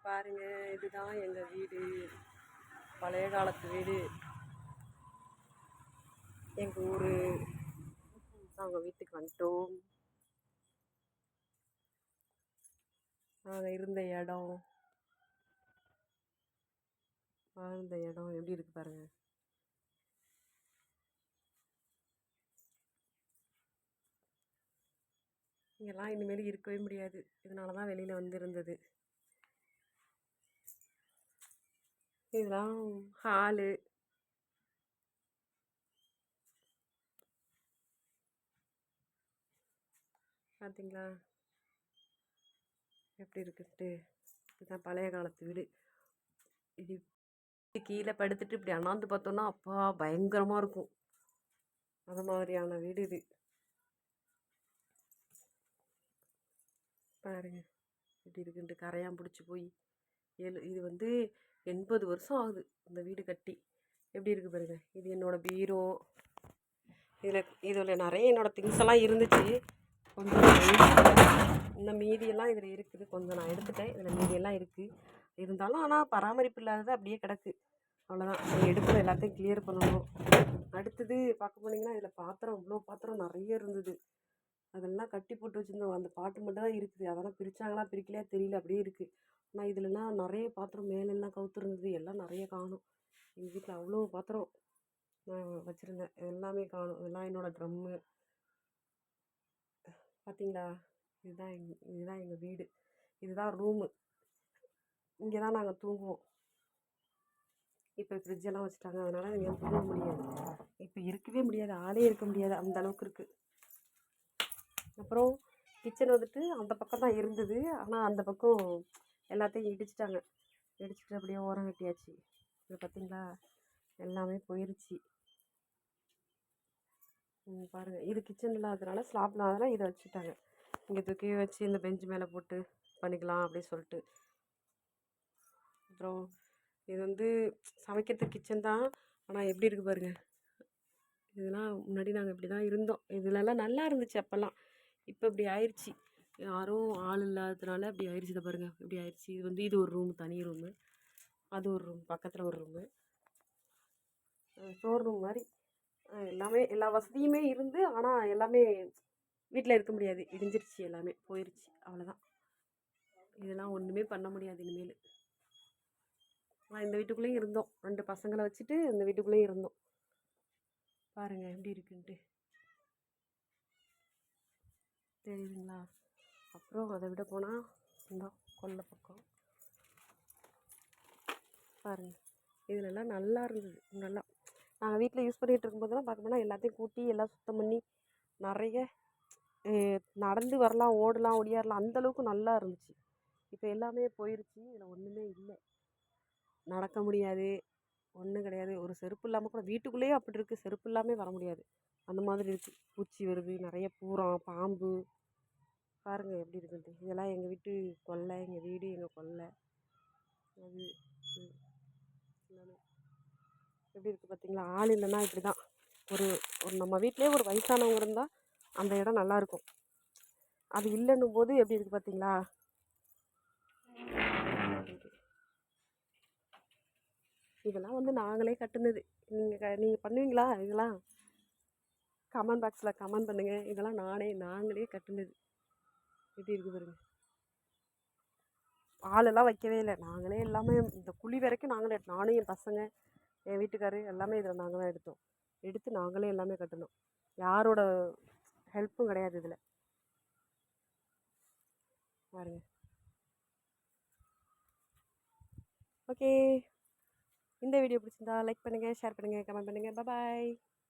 பாருங்க, இதுதான் எங்கள் வீடு. பழைய காலத்து வீடு. எங்கள் ஊர். நாங்கள் வீட்டுக்கு வந்துட்டோம். நாங்கள் இருந்த இடம் எப்படி இருக்கு பாருங்க. இங்கெல்லாம் இனிமேல் இருக்கவே முடியாது. இதனால தான் வெளியில் வந்துருந்தது. இதெல்லாம் ஹாலு. பார்த்தீங்களா எப்படி இருக்குன்ட்டு. இதுதான் பழைய காலத்து வீடு. இது கீழே படுத்துட்டு இப்படி அண்ணாந்து பார்த்தோன்னா அப்பா பயங்கரமாக இருக்கும். அது மாதிரியான வீடு இது. பாருங்க எப்படி இருக்குன்ட்டு. கரையான் பிடிச்சி போய் இது வந்து 80 வருஷம் ஆகுது இந்த வீடு கட்டி. எப்படி இருக்குது பாருங்க. இது என்னோடய பீரோ. இதில் நிறைய என்னோடய திங்ஸ் எல்லாம் இருந்துச்சு. கொஞ்சம் இந்த மீதியெல்லாம் இதில் இருக்குது. கொஞ்சம் நான் எடுத்துட்டேன். இதில் மீதியெல்லாம் இருக்குது. இருந்தாலும் ஆனால் பராமரிப்பு இல்லாதது அப்படியே கிடக்கு. அவ்வளோதான். எடுக்கிற எல்லாத்தையும் கிளியர் பண்ணணும். அடுத்தது பார்க்க போனீங்கன்னா இதில் பாத்திரம், இவ்வளோ பாத்திரம் நிறைய இருந்தது. அதெல்லாம் கட்டி போட்டு வச்சுருந்தோம். அந்த பாட்டு மட்டும் தான் இருக்குது. அதெல்லாம் பிரித்தாங்களா பிரிக்கலையா தெரியல, அப்படியே இருக்குது. ஆனால் இதுலலாம் நிறைய பாத்திரம் மேலெல்லாம் கவுத்துருந்தது. எல்லாம் நிறைய காணும். எங்கள் வீட்டில் அவ்வளோ பாத்திரம் நான் வச்சுருந்தேன். எல்லாமே காணும். இதெல்லாம் என்னோடய ட்ரம்மு. பார்த்தீங்களா, இதுதான் எங்கள் வீடு. இதுதான் ரூமு. இங்கே தான் நாங்கள் தூங்குவோம். இப்போ ஃப்ரிட்ஜெல்லாம் வச்சுட்டாங்க. அதனால் இங்கே தூங்க முடியாது. இப்போ இருக்கவே முடியாது. ஆளே இருக்க முடியாது, அந்த அளவுக்கு இருக்குது. அப்புறம் கிச்சன் வந்துட்டு அந்த பக்கம் தான் இருந்தது. ஆனால் அந்த பக்கம் எல்லாத்தையும் இடிச்சிட்டாங்க. இடிச்சிட்டு அப்படியே ஓரம் கட்டியாச்சு. இது பார்த்தீங்களா, எல்லாமே போயிடுச்சு. பாருங்கள், இது கிச்சன் இல்லாததுனால ஸ்லாப் இல்லாதனால இதை வச்சுட்டாங்க. இங்கே தூக்கி வச்சு இந்த பெஞ்சு மேலே போட்டு பண்ணிக்கலாம் அப்படின்னு சொல்லிட்டு. அப்புறம் இது வந்து சமைக்கிறதுக்கு கிச்சன் தான். ஆனால் எப்படி இருக்குது பாருங்கள். இதெல்லாம் முன்னாடி நாங்கள் இப்படி தான் இருந்தோம். இதுலலாம் நல்லா இருந்துச்சு அப்போல்லாம். இப்போ இப்படி ஆயிடுச்சு. யாரும் ஆள் இல்லாததுனால அப்படி ஆயிடுச்சு. இதை பாருங்கள் இப்படி ஆயிடுச்சு. இது வந்து இது ஒரு ரூம், தனி ரூமு. அது ஒரு ரூம், பக்கத்தில் ஒரு ரூமு, ஸ்டோர் ரூம் மாதிரி. எல்லாமே எல்லா வசதியுமே இருந்து ஆனால் எல்லாமே வீட்டில் இருக்க முடியாது. இடிஞ்சிருச்சு, எல்லாமே போயிடுச்சு. அவ்வளோதான். இதெல்லாம் ஒன்றுமே பண்ண முடியாது இனிமேல். நான் இந்த வீட்டுக்குள்ளேயும் இருந்தோம். 2 பசங்களை வச்சுட்டு இந்த வீட்டுக்குள்ளேயும் இருந்தோம். பாருங்கள் எப்படி இருக்குன்ட்டு. தெரியுதுங்களா. அப்புறம் அதை விட போனால் இந்த கொல்லை பக்கம் பாருங்கள். இதிலெல்லாம் நல்லா இருந்தது. நல்லா நாங்கள் வீட்டில் யூஸ் பண்ணிகிட்டு இருக்கும்போதெல்லாம் பார்க்க போனால் எல்லாத்தையும் கூட்டி எல்லாம் சுத்தம் பண்ணி நிறைய நடந்து வரலாம், ஓடலாம், ஒடியாரலாம், அந்தளவுக்கு நல்லா இருந்துச்சு. இப்போ எல்லாமே போயிடுச்சு. இதில் ஒன்றுமே இல்லை. நடக்க முடியாது, ஒன்றும் கிடையாது. ஒரு செருப்பு இல்லாமல் கூட வீட்டுக்குள்ளேயே அப்படி இருக்குது. செருப்பு இல்லாமல் வர முடியாது, அந்த மாதிரி இருக்குது. பூச்சி வருது, நிறைய பூரான், பாம்பு. பாருங்கள் எப்படி இருக்குன்ட்டு. இதெல்லாம் எங்கள் வீட்டு கொல்லை, எங்கள் வீடு, எங்கள் கொல்லை. அது எப்படி இருக்குது பார்த்தீங்களா. ஆள் இல்லைன்னா இப்படி தான். ஒரு நம்ம வீட்டிலே ஒரு வயசானவங்க இருந்தால் அந்த இடம் நல்லாயிருக்கும். அது இல்லைன்னும் போது எப்படி இருக்குது பார்த்தீங்களா. இதெல்லாம் வந்து நாங்களே கட்டுனது. நீங்கள் பண்ணுவீங்களா இதெல்லாம்? கமெண்ட் பாக்ஸில் கமெண்ட் பண்ணுங்கள். இதெல்லாம் நாங்களே கட்டுனது. எப்படி இருக்குது பாருங்க. ஆளெல்லாம் வைக்கவே இல்லை. நாங்களே எல்லாமே இந்த குழி வரைக்கும் நாங்களே, நானும் என் பசங்க, என் வீட்டுக்காரு எல்லாமே இதில் நாங்கள் தான் எடுத்து நாங்களே எல்லாமே கட்டணும். யாரோட ஹெல்ப்பும் கிடையாது இதில். பாருங்க. ஓகே, இந்த வீடியோ பிடிச்சிருந்தா லைக் பண்ணுங்கள், ஷேர் பண்ணுங்கள், கமெண்ட் பண்ணுங்கள். பாய்.